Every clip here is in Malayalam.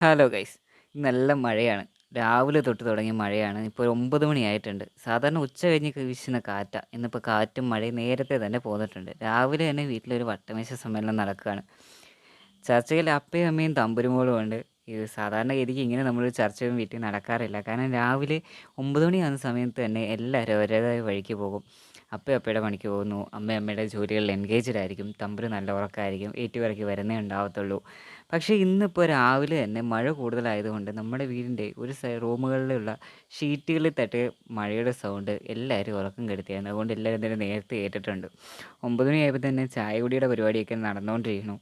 Hello guys. ഇന്ന് നല്ല മഴയാണ്. രാവിലെ തൊട്ട് തുടങ്ങിയ മഴയാണ്. ഇപ്പോൾ ഒരു 9 മണിയായിട്ടുണ്ട്. സാധാരണ ഉച്ച കഴിഞ്ഞ് വീശുന്ന കാറ്റാ. ഇന്നിപ്പോൾ കാറ്റും മഴയും നേരത്തെ തന്നെ പോന്നിട്ടുണ്ട്. രാവിലെ തന്നെ വീട്ടിലൊരു വട്ടമേശ സമ്മേളനം നടക്കുകയാണ്. ചർച്ചയിൽ അപ്പയും അമ്മയും തമ്പുരുമോളും ഉണ്ട്. ഇത് സാധാരണഗതിക്ക് ഇങ്ങനെ നമ്മളൊരു ചർച്ചയും വീട്ടിൽ നടക്കാറില്ല. കാരണം രാവിലെ 9 മണിയാകുന്ന സമയത്ത് തന്നെ എല്ലാവരും അവരുടേതായ വഴിക്ക് പോകും. അപ്പയും അപ്പയുടെ പണിക്ക് പോകുന്നു. അമ്മയും അമ്മയുടെ ജോലികളിൽ എൻഗേജ്ഡ് ആയിരിക്കും. തമ്പുരു നല്ല ഉറക്കമായിരിക്കും. ഏറ്റുപറക്കി വരുന്നേ ഉണ്ടാവത്തുള്ളൂ. പക്ഷേ ഇന്നിപ്പോൾ രാവിലെ തന്നെ മഴ കൂടുതലായതുകൊണ്ട് നമ്മുടെ വീടിൻ്റെ ഒരു റൂമുകളിലുള്ള ഷീറ്റുകളിൽ തട്ടിയ മഴയുടെ സൗണ്ട് എല്ലാവരും ഉറക്കം കെടുത്തിയായിരുന്നു. അതുകൊണ്ട് എല്ലാവരും തന്നെ നേരത്തെ ഏറ്റിട്ടുണ്ട്. 9 മണിയായപ്പോൾ തന്നെ ചായ കുടിയുടെ പരിപാടിയൊക്കെ നടന്നുകൊണ്ടിരിക്കുന്നു.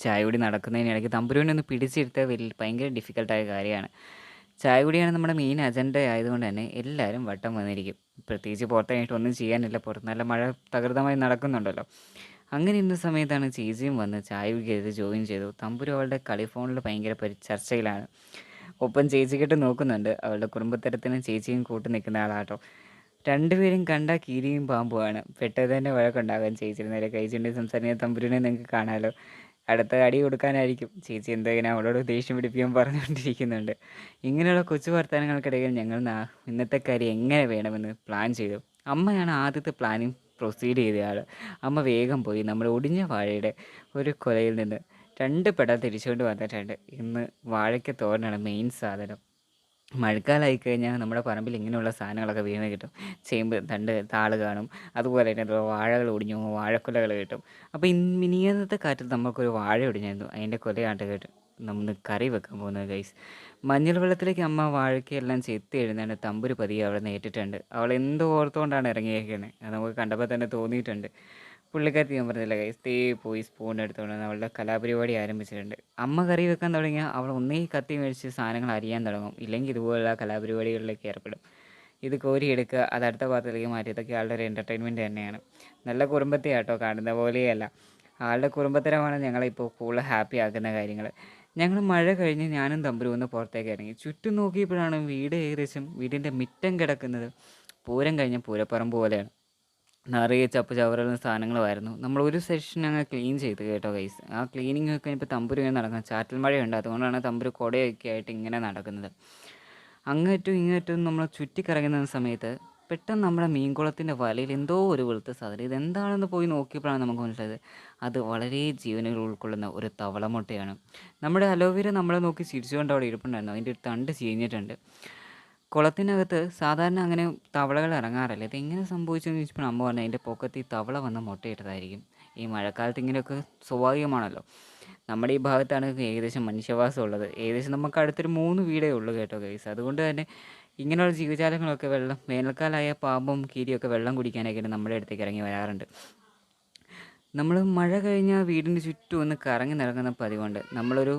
ചായ കുടി നടക്കുന്നതിനിടയ്ക്ക് തമ്പുരുവിനെ ഒന്ന് പിടിച്ചിരുത്താൻ ഭയങ്കര ഡിഫിക്കൽട്ടായ കാര്യമാണ്. ചായ കുടിയാണ് നമ്മുടെ മെയിൻ അജണ്ട ആയതുകൊണ്ട് തന്നെ എല്ലാവരും വട്ടം വന്നിരിക്കും. പ്രത്യേകിച്ച് പുറത്തായിട്ട് ഒന്നും ചെയ്യാനില്ല. പുറത്ത് നല്ല മഴ തകൃതമായി നടക്കുന്നുണ്ടല്ലോ. അങ്ങനെ ഇന്ന സമയത്താണ് ചേച്ചിയും വന്ന് ചായ കുടിക്കരുത് ജോയിൻ ചെയ്തു. തമ്പുരു അവളുടെ കളി ഫോണിൽ ഭയങ്കര ചർച്ചയിലാണ്. ഒപ്പം ചേച്ചിക്കിട്ട് നോക്കുന്നുണ്ട്. അവളുടെ കുടുംബത്തരത്തിന് ചേച്ചിയും കൂട്ട് നിൽക്കുന്ന ആളാട്ടോ. രണ്ടുപേരും കണ്ട കീരിയും പാമ്പുമാണ്. പെട്ടെന്ന് തന്നെ വഴക്കുണ്ടാകാൻ ചേച്ചിയുടെ നേരെ കൈ ചൂണ്ടി സംസാരിക്കുന്ന തമ്പുരുവിനെ നിങ്ങൾക്ക് കാണാമല്ലോ. അടുത്ത അടി കൊടുക്കാനായിരിക്കും. ചേച്ചി എന്താ ഇങ്ങനെ അവളോട് ദേഷ്യം പിടിപ്പിക്കാൻ പറഞ്ഞുകൊണ്ടിരിക്കുന്നുണ്ട്. ഇങ്ങനെയുള്ള കൊച്ചു വർത്തമാനങ്ങൾക്കിടയിൽ ഞങ്ങൾ ഇന്നത്തെ കാര്യം എങ്ങനെ വേണമെന്ന് പ്ലാൻ ചെയ്തു. അമ്മയാണ് ആദ്യത്തെ പ്ലാനിങ് പ്രൊസീഡ് ചെയ്തയാൾ. അമ്മ വേഗം പോയി നമ്മുടെ ഒടിഞ്ഞ വാഴയുടെ ഒരു കൊലയിൽ നിന്ന് 2 പെട തിരിച്ചുകൊണ്ട് വന്നിട്ടുണ്ട്. ഇന്ന് വാഴയ്ക്ക തോരനാണ് മെയിൻ സാധനം. മഴക്കാലമായി കഴിഞ്ഞാൽ നമ്മുടെ പറമ്പിൽ ഇങ്ങനെയുള്ള സാധനങ്ങളൊക്കെ വീണ് കിട്ടും. ചേമ്പ് തണ്ട് താള് കാണും. അതുപോലെ തന്നെ വാഴകൾ ഒടിഞ്ഞു പോകും, വാഴക്കുലകൾ കിട്ടും. അപ്പോൾ മിനിയാന്നത്തെ കാറ്റിൽ നമുക്കൊരു വാഴ ഒടിഞ്ഞായിരുന്നു. അതിൻ്റെ കുലയാണ്ട് കേട്ട് നമ്മൾ കറി വെക്കാൻ പോകുന്നത് ഗൈസ്. മഞ്ഞൾ വെള്ളത്തിലേക്ക് അമ്മ വാഴയ്ക്കെല്ലാം ചെത്തി എഴുന്നേണ്ട തമ്പുരു പതിയെ അവിടെ നേരിട്ടിട്ടുണ്ട്. അവൾ എന്തോ ഓർത്തുകൊണ്ടാണ് ഇറങ്ങിയേക്കുന്നത്. അത് നമുക്ക് കണ്ടപ്പോൾ തന്നെ തോന്നിയിട്ടുണ്ട്. പുള്ളിക്കാരത്തി ഞാൻ പറഞ്ഞില്ല ഗൈസ്, പോയി സ്പൂൺ എടുത്തുകൊണ്ട് വന്ന് അവളുടെ കലാപരിപാടി ആരംഭിച്ചിട്ടുണ്ട്. അമ്മ കറി വെക്കാൻ തുടങ്ങിയാൽ അവൾ ഒന്നേ കത്തി മേടിച്ച് സാധനങ്ങൾ അരിയാൻ തുടങ്ങും. ഇല്ലെങ്കിൽ ഇതുപോലുള്ള കലാപരിപാടികളിലേക്ക് ഏർപ്പെടും. ഇത് കോരിയെടുക്കുക, അത് അടുത്ത പാത്രത്തിലേക്ക് മാറ്റി. ഇതൊക്കെ ആളുടെ ഒരു എൻ്റർടൈൻമെൻറ്റ് തന്നെയാണ്. നല്ല കുടുംബത്തെയാട്ടോ, കാണുന്ന പോലെയല്ല. ആളുടെ കുടുംബത്തരമാണ് ഞങ്ങളിപ്പോൾ കൂടുതൽ ഹാപ്പി ആക്കുന്ന കാര്യങ്ങൾ. ഞങ്ങൾ മഴ കഴിഞ്ഞ് ഞാനും തമ്പുരും ഒന്ന് പുറത്തേക്ക് ഇറങ്ങി. ചുറ്റും നോക്കിയപ്പോഴാണ് വീടിൻ്റെ മുറ്റം കിടക്കുന്നത് പൂരം കഴിഞ്ഞ പൂരപ്പറമ്പ് പോലെയാണ്. നിറയെ ചപ്പ് ചവറുകളും സാധനങ്ങളുമായിരുന്നു. നമ്മൾ ഒരു സെക്ഷൻ അങ്ങ് ക്ലീൻ ചെയ്ത് കേട്ടോ ഗൈസ്. ആ ക്ലീനിങ് ഒക്കെ ഇപ്പോൾ തമ്പുരു ഇങ്ങനെ നടക്കുന്നത്. ചാറ്റൽ മഴയുണ്ട്, അതുകൊണ്ടാണ് തമ്പുരു കുടയൊക്കെ ആയിട്ട് ഇങ്ങനെ നടക്കുന്നത്. അങ്ങേറ്റവും ഇങ്ങേറ്റവും നമ്മൾ ചുറ്റിക്കറങ്ങുന്ന സമയത്ത് പെട്ടെന്ന് നമ്മുടെ മീൻകുളത്തിൻ്റെ വലയിൽ എന്തോ ഒരു വെളുത്ത സാധനം. ഇതെന്താണെന്ന് പോയി നോക്കിയപ്പോഴാണ് നമുക്ക് മനസ്സിലായത്. അത് വളരെ ജീവനുകൾ ഉൾക്കൊള്ളുന്ന ഒരു തവളമുട്ടയാണ്. നമ്മുടെ അലോവേര നമ്മളെ നോക്കി ചിരിച്ചുകൊണ്ട് അവിടെ ഇരിപ്പുണ്ടായിരുന്നു. അതിൻ്റെ ഒരു തണ്ട് ചീഞ്ഞിട്ടുണ്ട്. കുളത്തിനകത്ത് സാധാരണ അങ്ങനെ തവളകൾ ഇറങ്ങാറില്ല. ഇതെങ്ങനെ സംഭവിച്ചെന്ന് ചോദിച്ചപ്പോൾ അമ്മ പറഞ്ഞു അതിൻ്റെ പൊക്കത്ത് ഈ തവള വന്ന് മുട്ടയിട്ടതായിരിക്കും. ഈ മഴക്കാലത്ത് ഇങ്ങനെയൊക്കെ സ്വാഭാവികമാണല്ലോ. നമ്മുടെ ഈ ഭാഗത്താണ് ഏകദേശം മനുഷ്യവാസം ഉള്ളത്. ഏകദേശം നമുക്ക് അടുത്തൊരു 3 വീടേ ഉള്ളൂ കേട്ടോ ഗൈസ്. അതുകൊണ്ട് തന്നെ ഇങ്ങനെയുള്ള ജീവജാലങ്ങളൊക്കെ വേനൽക്കാലമായ പാമ്പും കീരിയൊക്കെ വെള്ളം കുടിക്കാനൊക്കെ നമ്മുടെ അടുത്തേക്ക് ഇറങ്ങി വരാറുണ്ട്. നമ്മൾ മഴ കഴിഞ്ഞാൽ വീടിന് ചുറ്റും ഒന്ന് കറങ്ങി നടക്കുന്ന പതിവുണ്ട്. നമ്മളൊരു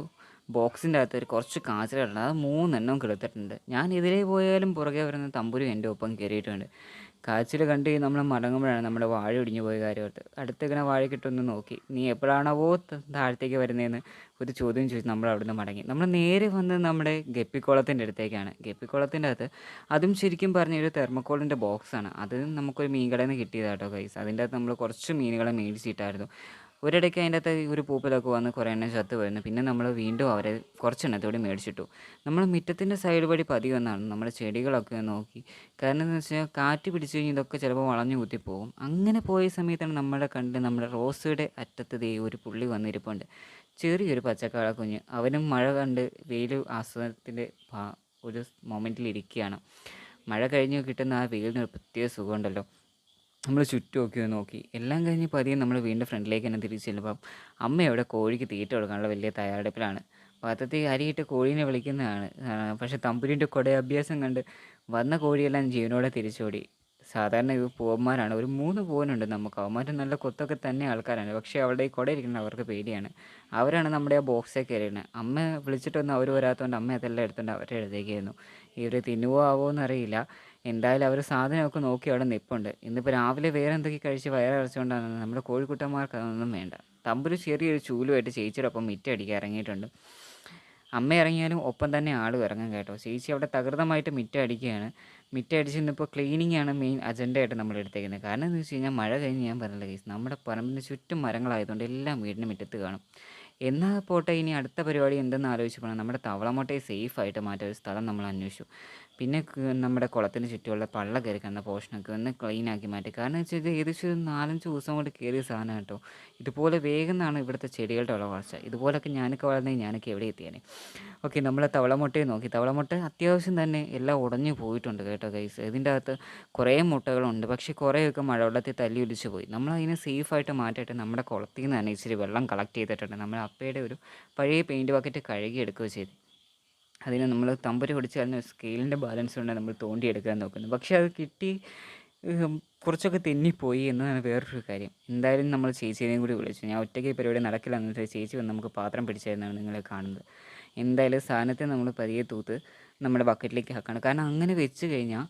ബോക്സിൻ്റെ അകത്ത് ഒരു കുറച്ച് കാച്ചിലുണ്ട്. അത് 3 എണ്ണം കിളുത്തിട്ടുണ്ട്. ഞാൻ എതിരെ പോയാലും പുറകെ വരുന്ന തമ്പുരു എൻ്റെ ഒപ്പം കയറിയിട്ടുണ്ട്. കാച്ചിൽ കണ്ട് നമ്മൾ മടങ്ങുമ്പോഴാണ് നമ്മുടെ വാഴ ഒടിഞ്ഞു പോയ കാര്യം ഓർത്ത്. അടുത്തിങ്ങനെ വാഴക്കിട്ടൊന്ന് നോക്കി. നീ എപ്പോഴാണോ താഴത്തേക്ക് വരുന്നതെന്ന് ഒരു ചോദ്യം ചോദിച്ച് നമ്മൾ അവിടുന്ന് മടങ്ങി. നമ്മൾ നേരെ വന്നത് നമ്മുടെ ഗപ്പിക്കുളത്തിൻ്റെ അടുത്തേക്കാണ്. ഗപ്പിക്കുളത്തിൻ്റെ അകത്ത് അതും ശരിക്കും പറഞ്ഞ ഒരു തെർമോക്കോളിൻ്റെ ബോക്സാണ്. അത് നമുക്കൊരു മീൻ കടയിൽ നിന്ന് കിട്ടിയതാട്ടോ ഗൈസ്. അതിൻ്റെ അകത്ത് നമ്മൾ കുറച്ച് മീനുകളെ മേടിച്ചിട്ടായിരുന്നു. ഒരിടയ്ക്ക് അതിൻ്റെ അകത്ത് ഒരു പൂപ്പലൊക്കെ വന്ന് കുറേ എണ്ണം ചത്ത് വരുന്നു. പിന്നെ നമ്മൾ വീണ്ടും അവരെ കുറച്ചെണ്ണത്തോടെ മേടിച്ചിട്ടു. നമ്മൾ മുറ്റത്തിൻ്റെ സൈഡ് വഴി പതിയെ വന്നാണ് നമ്മുടെ ചെടികളൊക്കെ നോക്കി. കാരണം എന്ന് വെച്ചാൽ കാറ്റ് പിടിച്ച് കഴിഞ്ഞാൽ ഇതൊക്കെ ചിലപ്പോൾ വളഞ്ഞു കുത്തിപ്പോകും. അങ്ങനെ പോയ സമയത്താണ് നമ്മുടെ റോസയുടെ അറ്റത്ത് ദേ ഒരു പുള്ളി വന്നിരിപ്പുണ്ട്. ചെറിയൊരു പച്ചക്കാള കുഞ്ഞ്. അവനും മഴ കണ്ട് വെയിൽ ആസ്വാദനത്തിൻ്റെ ഒരു മൊമെൻറ്റിലിരിക്കുകയാണ്. മഴ കഴിഞ്ഞ് കിട്ടുന്ന ആ വെയിലിന് ഒരു പ്രത്യേക സുഖമുണ്ടല്ലോ. നമ്മൾ ചുറ്റുമൊക്കെ ഒന്ന് നോക്കി. എല്ലാം കഴിഞ്ഞ് പതിയെ നമ്മൾ വീടിൻ്റെ ഫ്രണ്ടിലേക്ക് തന്നെ തിരിച്ച് ചെല്ലുമ്പം അമ്മ അവിടെ കോഴിക്ക് തീറ്റ കൊടുക്കാനുള്ള വലിയ തയ്യാറെടുപ്പിലാണ്. പാത്രത്തിൽ അരിയിട്ട് കോഴീനെ വിളിക്കുന്നതാണ്. പക്ഷേ തമ്പുരിൻ്റെ കുട അഭ്യാസം കണ്ട് വന്ന കോഴിയെല്ലാം ജീവനോടെ തിരിച്ചോടി. സാധാരണ ഇത് പൂവന്മാരാണ്. ഒരു 3 പൂവനുണ്ട് നമുക്ക്. അവന്മാർ നല്ല കൊത്തൊക്കെ തന്നെ ആൾക്കാരാണ്. പക്ഷേ അവളുടെ ഈ കുട ഇരിക്കുന്നത് അവർക്ക് പേടിയാണ്. അവരാണ് നമ്മുടെ ആ ബോക്സിൽ കയറിയിരുന്നത്. അമ്മ വിളിച്ചിട്ടൊന്നും അവർ വരാത്തതുകൊണ്ട് അമ്മ അതെല്ലാം എടുത്തുകൊണ്ട് അവരുടെ അടുത്തേക്കായിരുന്നു. ഇവർ തിന്നുവോ ആവോ എന്നറിയില്ല. എന്തായാലും അവർ സാധനമൊക്കെ നോക്കി അവിടെ നിൽപ്പുണ്ട്. ഇന്നിപ്പോൾ രാവിലെ വേറെ എന്തൊക്കെ കഴിച്ച് വയറിറച്ചുകൊണ്ടാണ്. നമ്മുടെ കോഴിക്കുട്ടന്മാർക്ക് അതൊന്നും വേണ്ട. തമ്പുരു ചെറിയൊരു ചൂലുമായിട്ട് ചേച്ചിയുടെ ഒപ്പം മിറ്റടിക്കാൻ ഇറങ്ങിയിട്ടുണ്ട്. അമ്മ ഇറങ്ങിയാലും ഒപ്പം തന്നെ ആളും ഇറങ്ങും കേട്ടോ. ചേച്ചി അവിടെ തകൃതമായിട്ട് മിറ്റടിക്കുകയാണ്. മിറ്റടിച്ച് ഇന്നിപ്പോൾ ക്ലീനിങ് ആണ് മെയിൻ അജണ്ടയായിട്ട് നമ്മൾ എടുത്തേക്കുന്നത്. കാരണം എന്ന് വെച്ച് കഴിഞ്ഞാൽ മഴ കഴിഞ്ഞ് ഞാൻ പറഞ്ഞില്ല കേസ്, നമ്മുടെ പറമ്പിന് ചുറ്റും മരങ്ങളായതുകൊണ്ട് എല്ലാം വീടിന് മുറ്റത്ത് കാണും. എന്നാൽ പോട്ടെ ഇനി അടുത്ത പരിപാടി എന്തെന്ന് ആലോചിച്ചപ്പോഴാണ് നമ്മുടെ തവളമുട്ടയെ സേഫായിട്ട് മാറ്റാൻ ഒരു സ്ഥലം നമ്മൾ അന്വേഷിച്ചു. പിന്നെ നമ്മുടെ കുളത്തിന് ചുറ്റുമുള്ള പള്ള കയറി കിടന്ന പോർഷനൊക്കെ ഒന്ന് ക്ലീനാക്കി മാറ്റി. കാരണം വെച്ചാൽ ഇത് ഏകദേശം ഒരു 4-5 ദിവസം കൊണ്ട് കയറിയ സാധനം കേട്ടോ. ഇതുപോലെ വേഗം എന്നാണ് ഇവിടുത്തെ ചെടികളുടെ വളർച്ച. ഇതുപോലൊക്കെ ഞാനൊക്കെ വളർന്നെങ്കിൽ ഞാനൊക്കെ എവിടെ എത്തിയേനെ. ഓക്കെ, നമ്മൾ തവളമുട്ടയെ നോക്കി. തവളമുട്ട അത്യാവശ്യം തന്നെ എല്ലാം ഉടഞ്ഞു പോയിട്ടുണ്ട് കേട്ടോ ഗൈസ്. ഇതിൻ്റെ അകത്ത് കുറേ മുട്ടകളുണ്ട്, പക്ഷേ കുറേയൊക്കെ മഴവെള്ളത്തിൽ തല്ലി ഒലിച്ച് പോയി. നമ്മളതിനെ സേഫായിട്ട് മാറ്റിയിട്ട് നമ്മുടെ കുളത്തിൽ നിന്ന് തന്നെ ഇച്ചിരി വെള്ളം കളക്ട് ചെയ്തിട്ടുണ്ട്. നമ്മുടെ അപ്പയുടെ ഒരു പഴയ പെയിൻറ്റ് ബക്കറ്റ് കഴുകി എടുക്കുകയോ ചെയ്തു. അതിന് നമ്മൾ തമ്പുരു പിടിച്ച് കളഞ്ഞ സ്കെയിലിൻ്റെ ബാലൻസ് കൊണ്ട് നമ്മൾ തോണ്ടിയെടുക്കാൻ നോക്കുന്നു. പക്ഷേ അത് കിട്ടി കുറച്ചൊക്കെ തെന്നിപ്പോയി എന്നതാണ് വേറൊരു കാര്യം. എന്തായാലും നമ്മൾ ചേച്ചീനെയും കൂടി വിളിച്ചു. ഞാൻ ഒറ്റയ്ക്ക് ഈ പരിപാടി നടക്കില്ല എന്നിട്ട് ചേച്ചി വന്ന് നമുക്ക് പാത്രം പിടിച്ചായിരുന്നാണ് നിങ്ങളെ കാണുന്നത്. എന്തായാലും സാധനത്തെ നമ്മൾ പതിയെ തൂത്ത് നമ്മുടെ ബക്കറ്റിലേക്ക് ആക്കണം. കാരണം അങ്ങനെ വെച്ച് കഴിഞ്ഞാൽ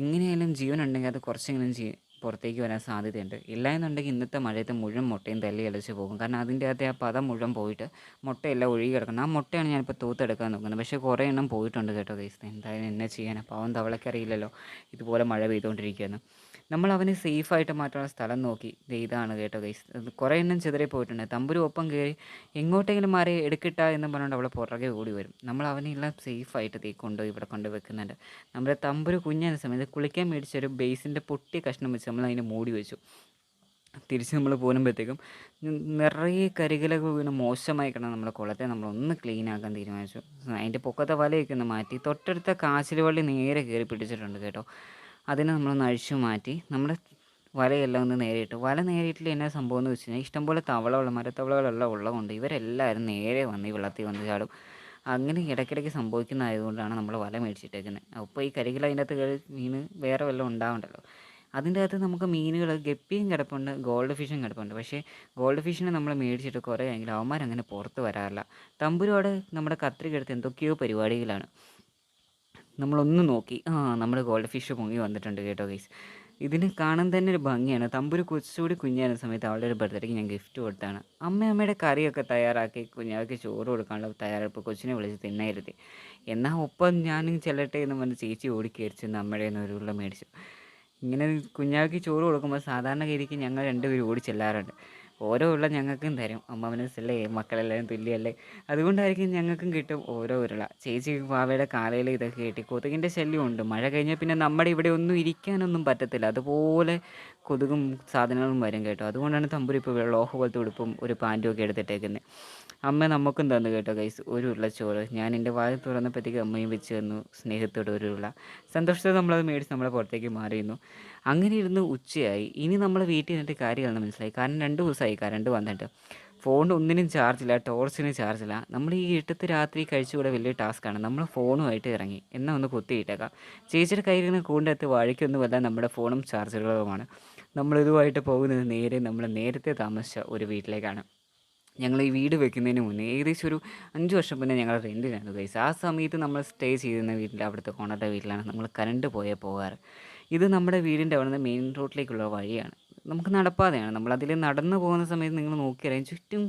എങ്ങനെയായാലും ജീവനുണ്ടെങ്കിൽ അത് കുറച്ചെങ്കിലും പുറത്തേക്ക് വരാൻ സാധ്യതയുണ്ട്. ഇല്ല എന്നുണ്ടെങ്കിൽ ഇന്നത്തെ മഴയത്ത് മുഴുവൻ മുട്ടയും തല്ലി അലച്ച് പോകും. കാരണം അതിൻ്റെ അകത്തെ ആ പദം മുഴുവൻ പോയിട്ട് മുട്ടയെല്ലാം ഒഴുകി കിടക്കണം. ആ മുട്ടയാണ് ഞാനിപ്പോൾ തൂത്തെടുക്കാൻ നോക്കുന്നത്. പക്ഷേ കുറേ എണ്ണം പോയിട്ടുണ്ട് കേട്ടോ ഗൈസ്. എന്തായാലും എന്നെ ചെയ്യാനാണ്, പാവം തവളയ്ക്കറിയില്ലല്ലോ ഇതുപോലെ മഴ പെയ്തുകൊണ്ടിരിക്കുകയെന്ന്. നമ്മൾ അവനെ സേഫായിട്ട് മാറ്റാനുള്ള സ്ഥലം നോക്കി. ഇതാണ് കേട്ടോ ഗൈസ്. കുറേ എണ്ണം ചിതറി പോയിട്ടുണ്ട്. തമ്പുരു ഒപ്പം കയറി എങ്ങോട്ടെങ്കിലും മാറി എടുക്കിട്ട എന്ന് പറഞ്ഞുകൊണ്ട് അവളെ പുറകെ ഓടി വരും. നമ്മൾ അവനെല്ലാം സേഫായിട്ട് കൊണ്ടുപോയി ഇവിടെ കൊണ്ട് വെക്കുന്നുണ്ട്. നമ്മുടെ തമ്പുരു കുഞ്ഞായ സമയത്ത് കുളിക്കാൻ മേടിച്ചൊരു ബേസിൻ്റെ പൊട്ടി കഷ്ണം വെച്ച് നമ്മൾ അതിനെ മൂടി വെച്ചു. തിരിച്ച് നമ്മൾ പോകുമ്പോഴത്തേക്കും നിറയെ കരികിലൊക്കെ വീണ് മോശമായി കിടന്ന നമ്മുടെ കുളത്തെ നമ്മളൊന്ന് ക്ലീൻ ആക്കാൻ തീരുമാനിച്ചു. അതിൻ്റെ പൊക്കത്തെ വലയൊക്കെ ഒന്ന് മാറ്റി തൊട്ടടുത്ത കാച്ചിൽ വള്ളി നേരെ കയറി പിടിച്ചിട്ടുണ്ട് കേട്ടോ. അതിനെ നമ്മളൊന്ന് അഴിച്ചു മാറ്റി നമ്മുടെ വലയെല്ലാം ഒന്ന് നേരിട്ടു. വല നേരിട്ടില്ല എന്നാ സംഭവം എന്ന് വെച്ച് കഴിഞ്ഞാൽ ഇഷ്ടംപോലെ തവളകൾ മരത്തവളകളെല്ലാം ഉള്ളതുകൊണ്ട് ഇവരെല്ലാവരും നേരെ വന്ന് ഈ വെള്ളത്തിൽ വന്ന് ചാടും. അങ്ങനെ ഇടയ്ക്കിടയ്ക്ക് സംഭവിക്കുന്നതായതുകൊണ്ടാണ് നമ്മൾ വല മേടിച്ചിട്ടേക്കുന്നത്. അപ്പോൾ ഈ കരികിൽ അതിൻ്റെ അകത്ത് മീൻ വേറെ വല്ലതും ഉണ്ടാവണ്ടല്ലോ. അതിൻ്റെ അകത്ത് നമുക്ക് മീനുകൾ ഗപ്പിയും കിടപ്പുണ്ട്, ഗോൾഡ് ഫിഷും കിടപ്പുണ്ട്. പക്ഷേ ഗോൾഡ് ഫിഷിനെ നമ്മൾ മേടിച്ചിട്ട് കുറേ ആയെങ്കിലും അവന്മാരങ്ങനെ പുറത്ത് വരാറില്ല. തമ്പുരോടെ നമ്മുടെ കത്രിക എന്തൊക്കെയോ പരിപാടികളാണ്. നമ്മളൊന്ന് നോക്കി, നമ്മുടെ ഗോൾഡ് ഫിഷ് പൊങ്ങി വന്നിട്ടുണ്ട് കേട്ടോ ഗൈസ്. ഇതിനെ കാണാൻ തന്നെ ഒരു ഭംഗിയാണ്. തമ്പുരു കുറച്ചുകൂടി കുഞ്ഞായിരുന്ന സമയത്ത് അവളുടെ ഒരു ബർത്ത്ഡേക്ക് ഞാൻ ഗിഫ്റ്റ് കൊടുത്താണ്. അമ്മയുടെ കറിയൊക്കെ തയ്യാറാക്കി കുഞ്ഞാവയ്ക്ക് ചോറ് കൊടുക്കാനുള്ള തയ്യാറെടുപ്പ് കൊച്ചിനെ വിളിച്ച് തിന്നായിരുത്തി. എന്നാൽ ഒപ്പം ഞാനും ചെല്ലട്ടെ എന്ന് പറഞ്ഞ് ചേച്ചി ഓടിക്കയറിച്ചെന്ന് അമ്മയുടെ ഒരു ഉരുള മേടിച്ചു. ഇങ്ങനെ കുഞ്ഞാവയ്ക്ക് ചോറ് കൊടുക്കുമ്പോൾ സാധാരണ രീതിക്ക് ഞങ്ങൾ രണ്ടുപേരും ഓടി ചെല്ലാറുണ്ട്. ഓരോ ഉരുള ഞങ്ങൾക്കും തരും. അമ്മ മനസ്സല്ലേ, മക്കളെല്ലാവരും തുല്യമല്ലേ, അതുകൊണ്ടായിരിക്കും ഞങ്ങൾക്കും കിട്ടും ഓരോ ഉരുള. ചേച്ചി വാവയുടെ കാലയിൽ ഇതൊക്കെ കിട്ടി. കൊതുകിൻ്റെ ശല്യമുണ്ട്. മഴ കഴിഞ്ഞാൽ പിന്നെ നമ്മുടെ ഇവിടെ ഒന്നും ഇരിക്കാനൊന്നും പറ്റത്തില്ല. അതുപോലെ കൊതുകും സാധനങ്ങളും വരും കേട്ടോ. അതുകൊണ്ടാണ് തമ്പുരു ഇപ്പോൾ ലോഹ പോലത്തെ ഉടുപ്പും ഒരു പാൻറ്റും ഒക്കെ എടുത്തിട്ടേക്കുന്നത്. അമ്മ നമുക്കും തന്നു കേട്ടോ ഗൈസ് ഒരു ഉരുളച്ചോറ്. ഞാൻ എൻ്റെ വായ തുറന്നപ്പോഴത്തേക്ക് അമ്മയും വെച്ച് തന്നു സ്നേഹത്തോടെ ഒരു ഉരുള. സന്തോഷത്തോടെ നമ്മളത് മേടിച്ച് നമ്മളെ പുറത്തേക്ക് മാറിയിരുന്നു. അങ്ങനെ ഇരുന്ന് ഉച്ചയായി. ഇനി നമ്മൾ വീട്ടിൽ നിന്നിട്ട് കാര്യമാണെന്ന് മനസ്സിലായി. കാരണം 2 ദിവസമായി കറണ്ട് വന്നിട്ട്. ഫോണിന് ഒന്നിനും ചാർജില്ല, ടോർച്ചിന് ചാർജില്ല. നമ്മൾ ഈ ഇരുട്ടത്ത് രാത്രി കഴിച്ചുകൂടെ വലിയ ടാസ്ക്കാണ്. നമ്മൾ ഫോണുമായിട്ട് ഇറങ്ങി എന്നാൽ ഒന്ന് കുത്തിയിട്ടേക്കാം. ചേച്ചിയുടെ കയ്യിൽ കൂടിനകത്ത് വഴിക്കൊന്നുമല്ല, നമ്മുടെ ഫോണും ചാർജറുകളുമാണ്. നമ്മളിതുമായിട്ട് പോകുന്നത് നമ്മൾ നേരത്തെ താമസിച്ച ഒരു വീട്ടിലേക്കാണ്. ഞങ്ങൾ ഈ വീട് വെക്കുന്നതിന് മുന്നേ ഏകദേശം ഒരു 5 വർഷം മുന്നേ ഞങ്ങൾ റെൻറ്റിനായിരുന്നു ഗൈസ്. ആ സമയത്ത് നമ്മൾ സ്റ്റേ ചെയ്തിരുന്ന വീട്ടിൽ അവിടുത്തെ ഓണറുടെ വീട്ടിലാണ് നമ്മൾ കറണ്ട് പോകാറ്. ഇത് നമ്മുടെ വീടിൻ്റെ അവിടെ നിന്ന് മെയിൻ റോഡിലേക്കുള്ള വഴിയാണ്. നമുക്ക് നടപ്പാതയാണ്. നമ്മളതിൽ നടന്നു പോകുന്ന സമയത്ത് നിങ്ങൾ നോക്കിയറിയാം ചുറ്റും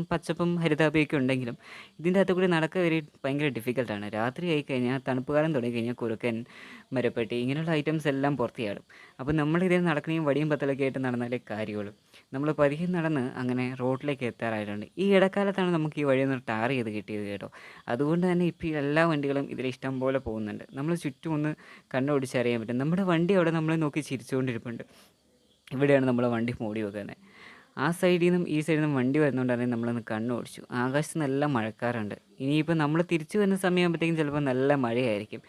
പച്ചപ്പും ഹരിതാഭയൊക്കെ ഉണ്ടെങ്കിലും ഇതിൻ്റെ അകത്ത് കൂടി നടക്കുക വരെ ഭയങ്കര ഡിഫിക്കൽട്ടാണ്. രാത്രി ആയിക്കഴിഞ്ഞാൽ തണുപ്പുകാലം തുടങ്ങിക്കഴിഞ്ഞാൽ കുറുക്കൻ, മരപ്പെട്ടി ഇങ്ങനെയുള്ള ഐറ്റംസ് എല്ലാം പുറത്ത് ചാടും. അപ്പോൾ നമ്മളിതിൽ നടക്കണമെങ്കിൽ വടിയും പത്തലൊക്കെ ആയിട്ട് നടന്നാലേ കാര്യമുള്ളൂ. നമ്മൾ പതിയെ നടന്ന് അങ്ങനെ റോഡിലേക്ക് എത്താറായിട്ടുണ്ട്. ഈ ഇടക്കാലത്താണ് നമുക്ക് ഈ വഴിയൊന്ന് ടാർ ചെയ്ത് കിട്ടിയത് കേട്ടോ. അതുകൊണ്ട് തന്നെ ഇപ്പോൾ ഈ എല്ലാ വണ്ടികളും ഇതിൽ ഇഷ്ടം പോലെ പോകുന്നുണ്ട്. നമ്മൾ ചുറ്റും ഒന്ന് കണ്ണോടിച്ചറിയാൻ പറ്റും. നമ്മുടെ വണ്ടി അവിടെ നമ്മളെ നോക്കി ചിരിച്ചുകൊണ്ടിരിപ്പുണ്ട്. ഇവിടെയാണ് നമ്മളെ വണ്ടി മൂടി വെക്കുന്നത്. ആ സൈഡിൽ നിന്നും ഈ സൈഡിൽ നിന്നും വണ്ടി വരുന്നതുകൊണ്ടാണ് നമ്മളൊന്ന് കണ്ണോടിച്ചു. ആകാശത്ത് നല്ല മഴക്കാറുണ്ട്. ഇനിയിപ്പോൾ നമ്മൾ തിരിച്ചു വരുന്ന സമയമാകുമ്പോഴത്തേക്കും ചിലപ്പോൾ നല്ല മഴയായിരിക്കും.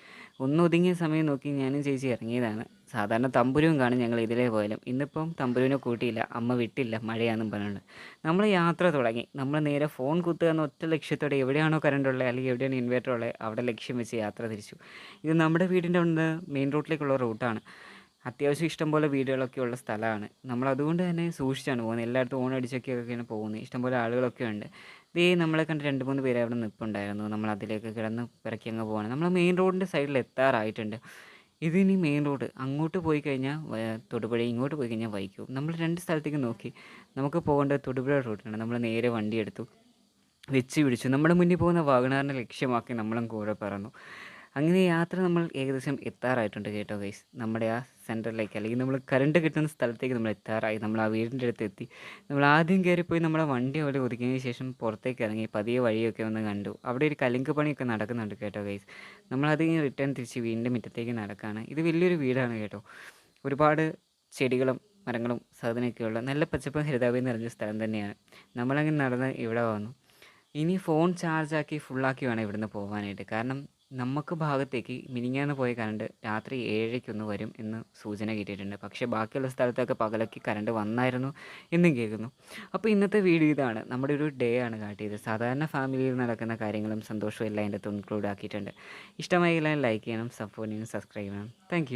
ഒന്ന് ഒതുങ്ങിയ സമയം നോക്കി ഞാനും ചേച്ചി ഇറങ്ങിയതാണ്. സാധാരണ തമ്പുരുവും കാണും ഞങ്ങൾ ഇതിലേ പോയാലും. ഇന്നിപ്പം തമ്പുരുവിനെ കൂട്ടിയില്ല, അമ്മ വിട്ടില്ല മഴയാണെന്നും പറഞ്ഞുകൊണ്ട്. നമ്മൾ യാത്ര തുടങ്ങി. നമ്മൾ നേരെ ഫോൺ കുത്തുക എന്ന ഒറ്റ ലക്ഷ്യത്തോടെ എവിടെയാണോ കറണ്ട് ഉള്ളത് അല്ലെങ്കിൽ എവിടെയാണ് ഇൻവേർട്ടർ ഉള്ളത് അവിടെ ലക്ഷ്യം വെച്ച് യാത്ര തിരിച്ചു. ഇത് നമ്മുടെ വീടിൻ്റെ അവിടെ മെയിൻ റോഡിലേക്കുള്ള റൂട്ടാണ്. അത്യാവശ്യം ഇഷ്ടംപോലെ വീടുകളൊക്കെ ഉള്ള സ്ഥലമാണ്. നമ്മളതുകൊണ്ട് തന്നെ സൂക്ഷിച്ചാണ് പോകുന്നത്. എല്ലായിടത്തും ഓണടിച്ചൊക്കെയാണ് പോകുന്നത്. ഇഷ്ടംപോലെ ആളുകളൊക്കെ ഉണ്ട്. നമ്മളെ കണ്ട് 2-3 പേര് അവിടെ നിൽപ്പുണ്ടായിരുന്നു. നമ്മൾ അതിലേക്ക് കിടന്ന് പിറക്കി അങ്ങ് പോവാണ്. നമ്മൾ മെയിൻ റോഡിൻ്റെ സൈഡിൽ എത്താറായിട്ടുണ്ട്. ഇതിനി മെയിൻ റോഡ്. അങ്ങോട്ട് പോയി കഴിഞ്ഞാൽ തൊടുപുഴ, ഇങ്ങോട്ട് പോയി കഴിഞ്ഞാൽ വൈക്കവും. നമ്മൾ 2 സ്ഥലത്തേക്ക് നോക്കി. നമുക്ക് പോകേണ്ടത് തൊടുപുഴ റൂട്ടാണ്. നമ്മൾ നേരെ വണ്ടി എടുത്തു, വെച്ച് പിടിച്ചു. നമ്മുടെ മുന്നിൽ പോകുന്ന വാഗണാറിനെ ലക്ഷ്യമാക്കി നമ്മളും കൂടെ പറന്നു. അങ്ങനെ യാത്ര നമ്മൾ ഏകദേശം എത്താറായിട്ടുണ്ട് കേട്ടോ ഗൈസ്. നമ്മുടെ ആ സെൻറ്ററിലേക്ക്, അല്ലെങ്കിൽ നമ്മൾ കറണ്ട് കിട്ടുന്ന സ്ഥലത്തേക്ക് നമ്മൾ എത്താറായി. നമ്മൾ ആ വീടിൻ്റെ അടുത്ത് എത്തി. നമ്മൾ ആദ്യം കയറിപ്പോയി നമ്മുടെ വണ്ടി അവിടെ ഒതുക്കിയതിന് ശേഷം പുറത്തേക്ക് ഇറങ്ങി പതിയെ വഴിയൊക്കെ ഒന്ന് കണ്ടു. അവിടെ ഒരു കലുങ്ക് പണിയൊക്കെ നടക്കുന്നുണ്ട് കേട്ടോ ഗൈസ്. നമ്മളത് കഴിഞ്ഞ് റിട്ടേൺ തിരിച്ച് വീടിൻ്റെ മുറ്റത്തേക്ക് നടക്കുകയാണ്. ഇത് വലിയൊരു വീടാണ് കേട്ടോ. ഒരുപാട് ചെടികളും മരങ്ങളും സാധനമൊക്കെയുള്ള നല്ല പച്ചപ്പും ഹരിതാപയും നിറഞ്ഞ സ്ഥലം തന്നെയാണ്. നമ്മളങ്ങനെ നടന്ന് ഇവിടെ വന്നു. ഇനി ഫോൺ ചാർജാക്കി ഫുള്ളാക്കി വേണം ഇവിടുന്ന് പോകാനായിട്ട്. കാരണം നമുക്ക് ഭാഗത്തേക്ക് മിനിഞ്ഞാന്ന് പോയ കറണ്ട് രാത്രി 7:00 വരും എന്ന് സൂചന കിട്ടിയിട്ടുണ്ട്. പക്ഷേ ബാക്കിയുള്ള സ്ഥലത്തൊക്കെ പകലൊക്കെ കറണ്ട് വന്നായിരുന്നു എന്നും കേൾക്കുന്നു. അപ്പോൾ ഇന്നത്തെ വീഡിയോ ഇതാണ്. നമ്മുടെ ഒരു ഡേ ആണ് കാട്ടിയത്. സാധാരണ ഫാമിലിയിൽ നടക്കുന്ന കാര്യങ്ങളും സന്തോഷവും എല്ലാം അതിൻ്റെ അകത്ത് ഇൻക്ലൂഡ് ആക്കിയിട്ടുണ്ട്. ഇഷ്ടമായി എല്ലാം ലൈക്ക് ചെയ്യണം, സപ്പോർട്ട് ചെയ്യണം, സബ്സ്ക്രൈബ് ചെയ്യണം. താങ്ക്